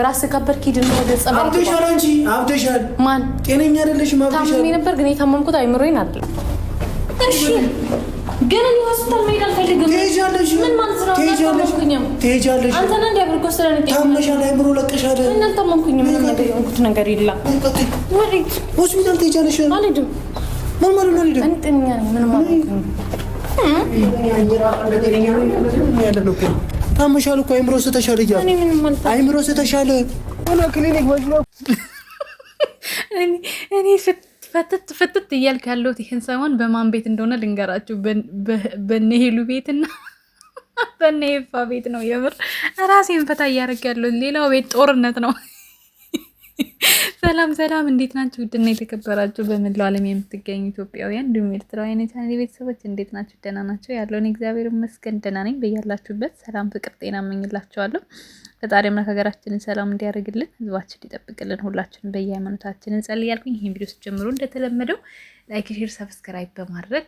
ራስ ከበር ኪድን ወደ ጸበል አብደሻል እንጂ አብደሻል። ማን ጤነኛ አይደለሽም? አብደሻል። ታምሜ ነበር ግን የታመምኩት አይምሮዬን አይደለም። እሺ ግን እኔ ሆስፒታል መሄድ አልፈልግም። ትሄጃለሽ። ምን ማለት ነው? ትሄጃለሽ። አንተ ነህ እንዲያብርኮ ስለነኝ ታመሻል። አይምሮ ለቀሻል። እና አልታመምኩኝም። ምንም ነገር የሆንኩት ነገር የለም። ወዴት ሆስፒታል ትሄጃለሽ? አልሄድም። ምን ማለት ነው? አልሄድም። እኔ ጤነኛ ነኝ። ምንም አልሆንኩም። ታመሻል እኮ አይምሮ ስተሻለ እያለ እኔ ምንም ማለት አይምሮ ስተሻለ ሆነ ክሊኒክ መስሎ እኔ ፍትት እያልክ ያለሁት ይህን ሳይሆን በማን ቤት እንደሆነ ልንገራችሁ። በነሄሉ ቤትና በነሄፋ ቤት ነው። የምር ራሴን ፈታ እያደረግ ያለሁ። ሌላው ቤት ጦርነት ነው። ሰላም፣ እንዴት ናችሁ? ውድና የተከበራችሁ በመላው ዓለም የምትገኙ ኢትዮጵያውያን እንዲሁም ኤርትራውያን የቻናሌ ቤተሰቦች እንዴት ናችሁ? ደህና ናቸው? ያለውን እግዚአብሔር ይመስገን ደህና ነኝ። በያላችሁበት ሰላም፣ ፍቅር፣ ጤና እመኝላችኋለሁ። ፈጣሪ አምላክ ሀገራችንን ሰላም እንዲያደርግልን፣ ህዝባችን እንዲጠብቅልን ሁላችንም በየሃይማኖታችን እንጸልይ ያልኩኝ ይህን ቪዲዮ ስትጀምሩ እንደተለመደው ላይክ፣ ሼር፣ ሰብስክራይብ በማድረግ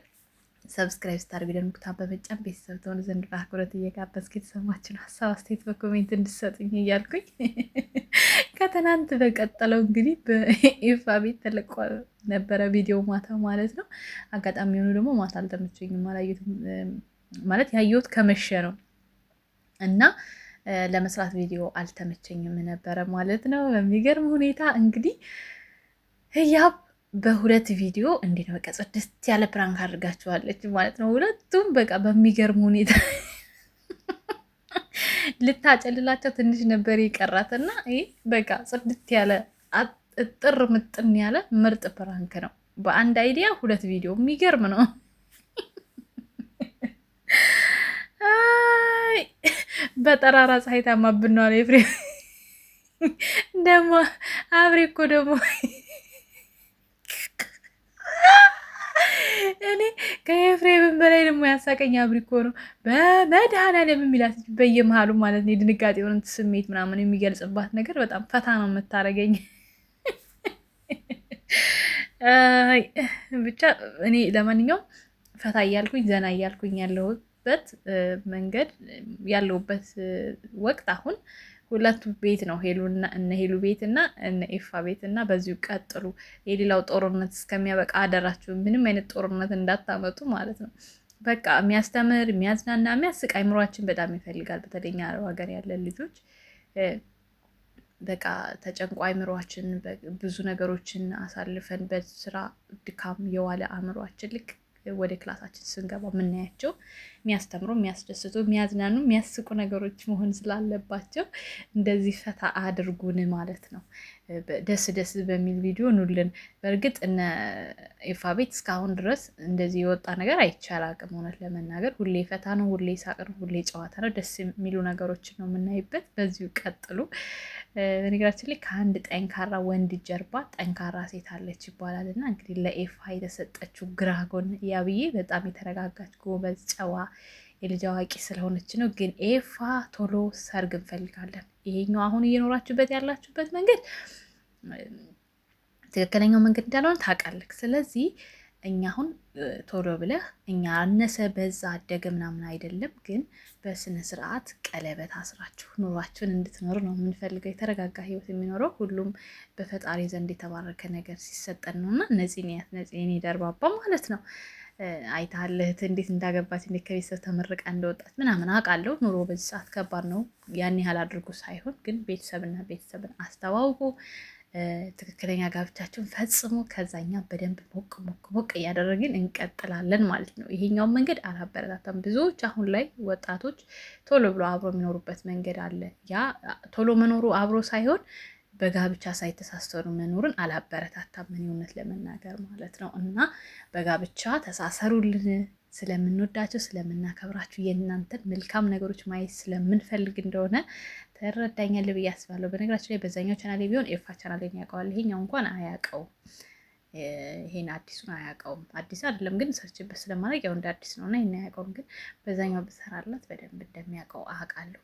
ሰብስክራይብ ስታደርጉ ደግሞ ኩታን በመጫን ቤተሰብ ተሆኑ ዘንድ በአክብሮት እየጋበዝኩ የተሰማችሁን ሀሳብ አስተያየት በኮሜንት እንድሰጡኝ እያልኩኝ ከትናንት በቀጠለው እንግዲህ በኤፋ ቤት ተለቆ ነበረ ቪዲዮ ማታ ማለት ነው። አጋጣሚ የሆኑ ደግሞ ማታ አልተመቸኝም፣ አላየሁትም ማለት ያየሁት ከመሸ ነው እና ለመስራት ቪዲዮ አልተመቸኝም ነበረ ማለት ነው። በሚገርም ሁኔታ እንግዲህ ህያብ በሁለት ቪዲዮ እንዴት ነው በቃ ጽድት ያለ ፕራንክ አድርጋችኋለች ማለት ነው። ሁለቱም በቃ በሚገርም ሁኔታ ልታጨልላቸው ትንሽ ነበር የቀራትና ይሄ በቃ ጽድት ያለ እጥር ምጥን ያለ ምርጥ ፕራንክ ነው። በአንድ አይዲያ ሁለት ቪዲዮ የሚገርም ነው። በጠራራ ፀሐይ ታማብነዋል። ኤፍሬም ደግሞ አብሬ እኮ ደግሞ እኔ ከኤፍሬምን በላይ ደግሞ ያሳቀኝ አብሪ እኮ ነው። በመድኃኒዓለም የሚላት በየመሀሉ ማለት ነው የድንጋጤ የሆነ ስሜት ምናምን የሚገልጽባት ነገር በጣም ፈታ ነው የምታደርገኝ። ብቻ እኔ ለማንኛውም ፈታ እያልኩኝ ዘና እያልኩኝ ያለሁበት መንገድ ያለሁበት ወቅት አሁን ሁለቱ ቤት ነው እነ ሄሉ ቤት እና እነ ኤፋ ቤት እና በዚሁ ቀጥሉ። የሌላው ጦርነት እስከሚያበቃ አደራችሁ ምንም አይነት ጦርነት እንዳታመጡ ማለት ነው። በቃ የሚያስተምር የሚያዝናና የሚያስቅ አይምሯችን በጣም ይፈልጋል። በተለይ አረብ ሀገር ያለን ልጆች በቃ ተጨንቆ አይምሯችን ብዙ ነገሮችን አሳልፈን በስራ ድካም የዋለ አእምሯችን ልክ ወደ ክላሳችን ስንገባ የምናያቸው የሚያስተምሩ፣ የሚያስደስቱ፣ የሚያዝናኑ፣ የሚያስቁ ነገሮች መሆን ስላለባቸው እንደዚህ ፈታ አድርጉን ማለት ነው። ደስ በሚል ቪዲዮ ኑልን። በእርግጥ እነ ኤፋ ቤት እስካሁን ድረስ እንደዚህ የወጣ ነገር አይቻል አቅም እውነት ለመናገር ሁሌ ፈታ ነው፣ ሁሌ ሳቅ ነው፣ ሁሌ ጨዋታ ነው። ደስ የሚሉ ነገሮችን ነው የምናይበት። በዚሁ ቀጥሉ። በነገራችን ላይ ከአንድ ጠንካራ ወንድ ጀርባ ጠንካራ ሴት አለች ይባላል እና እንግዲህ ለኤፋ የተሰጠችው ግራ ጎን ያብዬ በጣም የተረጋጋች ጎበዝ፣ ጨዋ የልጅ አዋቂ ስለሆነች ነው። ግን ኤፋ ቶሎ ሰርግ እንፈልጋለን። ይሄኛው አሁን እየኖራችሁበት ያላችሁበት መንገድ ትክክለኛው መንገድ እንዳልሆነ ታውቃለህ። ስለዚህ እኛ አሁን ቶሎ ብለህ እኛ አነሰ በዛ አደገ ምናምን አይደለም፣ ግን በስነ ስርዓት ቀለበት አስራችሁ ኑሯችሁን እንድትኖሩ ነው የምንፈልገው። የተረጋጋ ህይወት የሚኖረው ሁሉም በፈጣሪ ዘንድ የተባረከ ነገር ሲሰጠን ነው እና እኔ ደርባባ ማለት ነው። አይተሃል እህት እንዴት እንዳገባች እንዴት ከቤተሰብ ተመርቃ እንደወጣች ምናምን አውቃለሁ። ኑሮ በዚህ ሰዓት ከባድ ነው። ያን ያህል አድርጎ ሳይሆን ግን ቤተሰብን አስተዋውቁ፣ ትክክለኛ ጋብቻችሁን ፈጽሞ ከዛኛ በደንብ ሞቅ እያደረግን እንቀጥላለን ማለት ነው። ይሄኛውን መንገድ አላበረታታም። ብዙዎች አሁን ላይ ወጣቶች ቶሎ ብሎ አብሮ የሚኖሩበት መንገድ አለ። ያ ቶሎ መኖሩ አብሮ ሳይሆን በጋብቻ ሳይተሳሰሩ መኖርን አላበረታታም፣ እውነት ለመናገር ማለት ነው። እና በጋብቻ ተሳሰሩልን። ስለምንወዳቸው ስለምናከብራችሁ የእናንተን መልካም ነገሮች ማየት ስለምንፈልግ እንደሆነ ተረዳኛል ብዬ አስባለሁ። በነገራችን ላይ በዛኛው ቻናሌ ቢሆን ኤፋ ቻናሌን ያውቀዋል። ይሄኛው እንኳን አያውቀውም። ይሄን አዲሱን አያውቀውም። አዲስ አይደለም ግን ሰርችበት ስለማድረግ ያው እንደ አዲስ ነውና ይሄን አያውቀውም። ግን በዛኛው ብሰራላት በደንብ እንደሚያውቀው አውቃለሁ።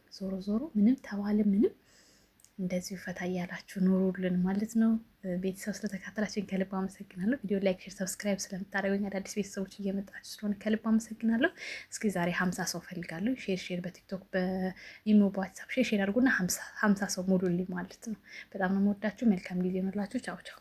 ዞሮ ምንም ተባለ ምንም እንደዚሁ ፈታ እያላችሁ ኑሩልን ማለት ነው። ቤተሰብ ስለተካተላችን ከልብ አመሰግናለሁ። ቪዲዮ ላይክ፣ ሼር፣ ሰብስክራይብ ስለምታደርጉኝ አዳዲስ ቤተሰቦች እየመጣችሁ ስለሆነ ከልብ አመሰግናለሁ። እስኪ ዛሬ 50 ሰው ፈልጋለሁ። ሼር በቲክቶክ በኢሞ በዋትሳፕ ሼር አድርጉና 50 ሰው ሙሉልኝ ማለት ነው። በጣም ነው የምወዳችሁ። መልካም ጊዜ ይሁንላችሁ። ቻው ቻው።